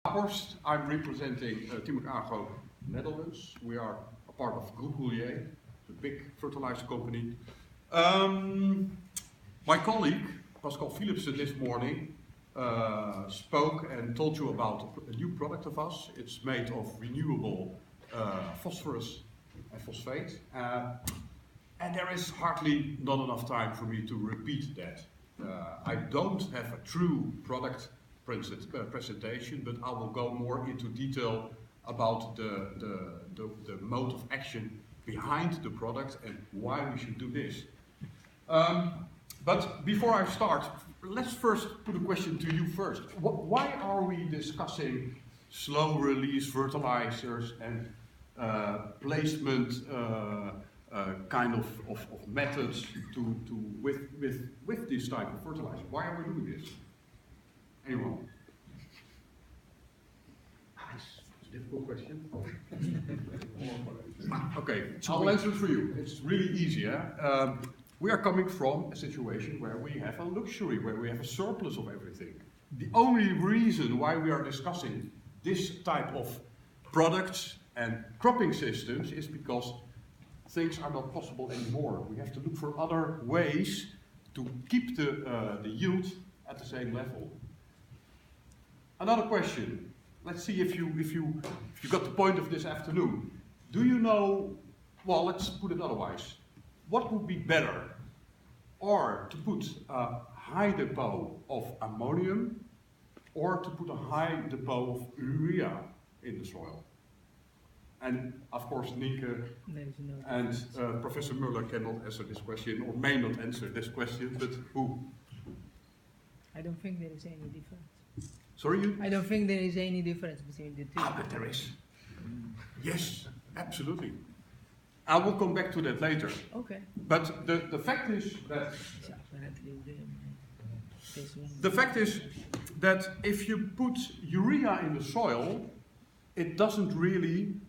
Raaphorst. I'm representing Timac Agro Netherlands. We are a part of Geugdgroei, the big fertilizer company. My colleague, Pascal Philipsen, this morning spoke and told you about a new product of us. It's made of renewable phosphorus and phosphate. And there is hardly not enough time for me to repeat that. I don't have a true product presentation, but I will go more into detail about the mode of action behind the product and why we should do this. But before I start, let's first put a question to you first. Why are we discussing slow release fertilizers and placement kind of methods with this type of fertilizer? Why are we doing this? Anyone? It's a difficult question. Okay, I'll answer it for you. It's really easy. We are coming from a situation where we have a luxury, where we have a surplus of everything. The only reason why we are discussing this type of products and cropping systems is because things are not possible anymore. We have to look for other ways to keep the yield at the same level. Another question. Let's see if you got the point of this afternoon. Do you know, well, let's put it otherwise. What would be better? Or to put a high depot of ammonium or to put a high depot of urea in the soil? And of course, Nienke and Professor Muller cannot answer this question, or may not answer this question, but who? I don't think there is any difference. Sorry, you? I don't think there is any difference between the two. Ah, but there is. Yes, absolutely. I will come back to that later. Okay. But the fact is that if you put urea in the soil, it doesn't really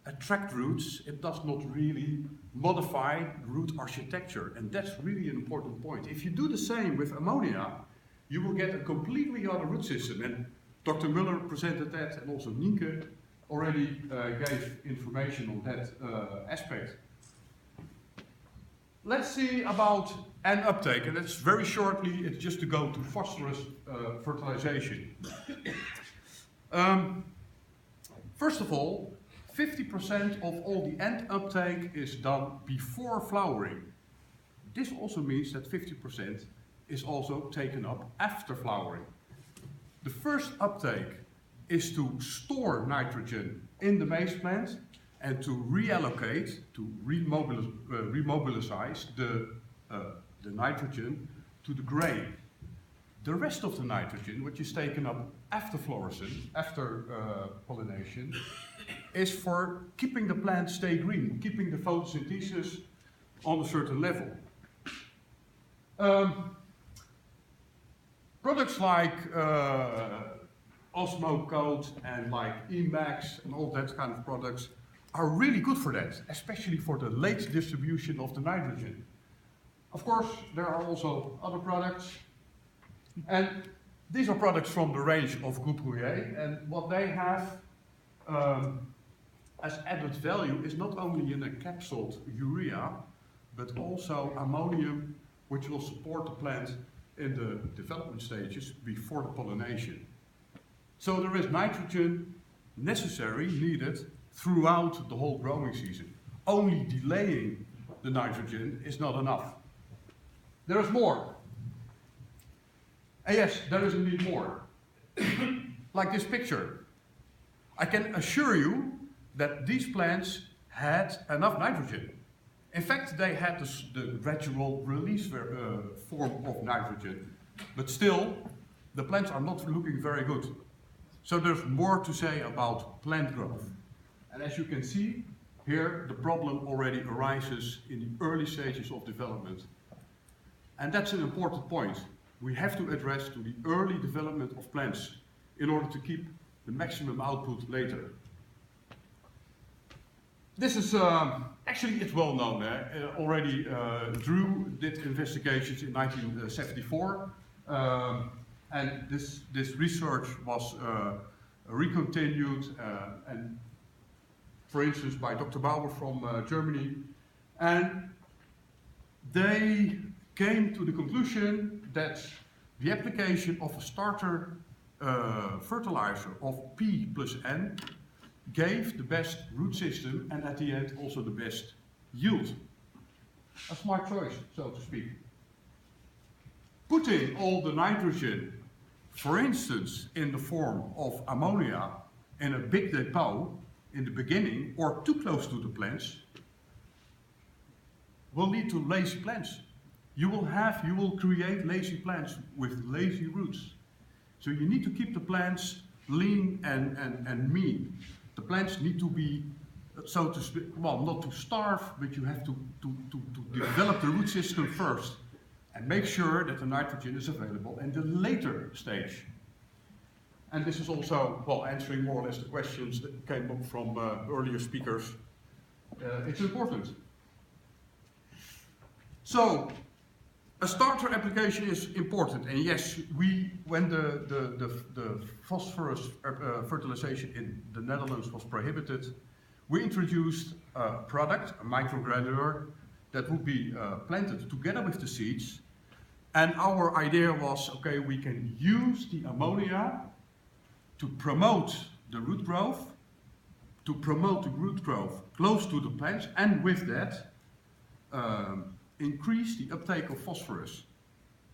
attract roots, it does not really modify root architecture, and that's really an important point. If you do the same with ammonia, you will get a completely other root system, and Dr. Muller presented that, and also Nienke already gave information on that aspect. Let's see about an uptake, and it's very shortly, it's just to go to phosphorus fertilization. First of all, 50% of all the end uptake is done before flowering. This also means that 50% is also taken up after flowering. The first uptake is to store nitrogen in the maize plant and to reallocate, to remobilize the nitrogen to the grain. The rest of the nitrogen, which is taken up after fluorescence, after pollination, is for keeping the plant stay green, keeping the photosynthesis on a certain level. Products like Osmocote and like Emax and all that kind of products are really good for that, especially for the late distribution of the nitrogen. Of course, there are also other products, and these are products from the range of Geugdgroei, and what they have as added value is not only in a capsuled urea, but also ammonium, which will support the plant in the development stages before the pollination. So there is nitrogen needed throughout the whole growing season. Only delaying the nitrogen is not enough. There is more. And yes, there is indeed more. Like this picture. I can assure you that these plants had enough nitrogen. In fact, they had the gradual release form of nitrogen, but still, the plants are not looking very good. So there's more to say about plant growth. And as you can see, here the problem already arises in the early stages of development. And that's an important point. We have to address to the early development of plants in order to keep the maximum output later. This is, actually it's well known. Already Drew did investigations in 1974, and this research was recontinued, and for instance by Dr. Bauer from Germany, and they came to the conclusion that the application of a starter fertilizer of P plus N gave the best root system and at the end also the best yield. A smart choice, so to speak. Putting all the nitrogen, for instance, in the form of ammonia in a big depot in the beginning or too close to the plants will lead to lazy plants. You will create lazy plants with lazy roots. So you need to keep the plants lean and mean. The plants need to be, so to speak, well, not to starve, but you have to develop the root system first and make sure that the nitrogen is available in the later stage. And this is also, well, answering more or less the questions that came up from earlier speakers. It's important. So, a starter application is important, and yes, when the phosphorus fertilization in the Netherlands was prohibited, we introduced a product, a microgranulator, that would be planted together with the seeds. And our idea was, okay, we can use the ammonia to promote the root growth, close to the plants, and with that, increase the uptake of phosphorus.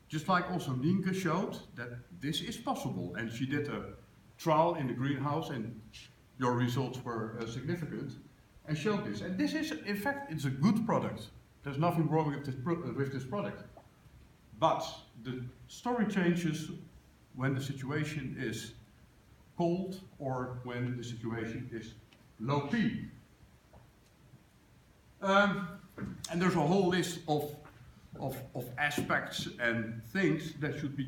Just like also Nienke showed that this is possible, and she did a trial in the greenhouse and your results were significant and showed this. And this is, in fact, it's a good product. There's nothing wrong with this product. But the story changes when the situation is cold or when the situation is low P. And there's a whole list of aspects and things that should be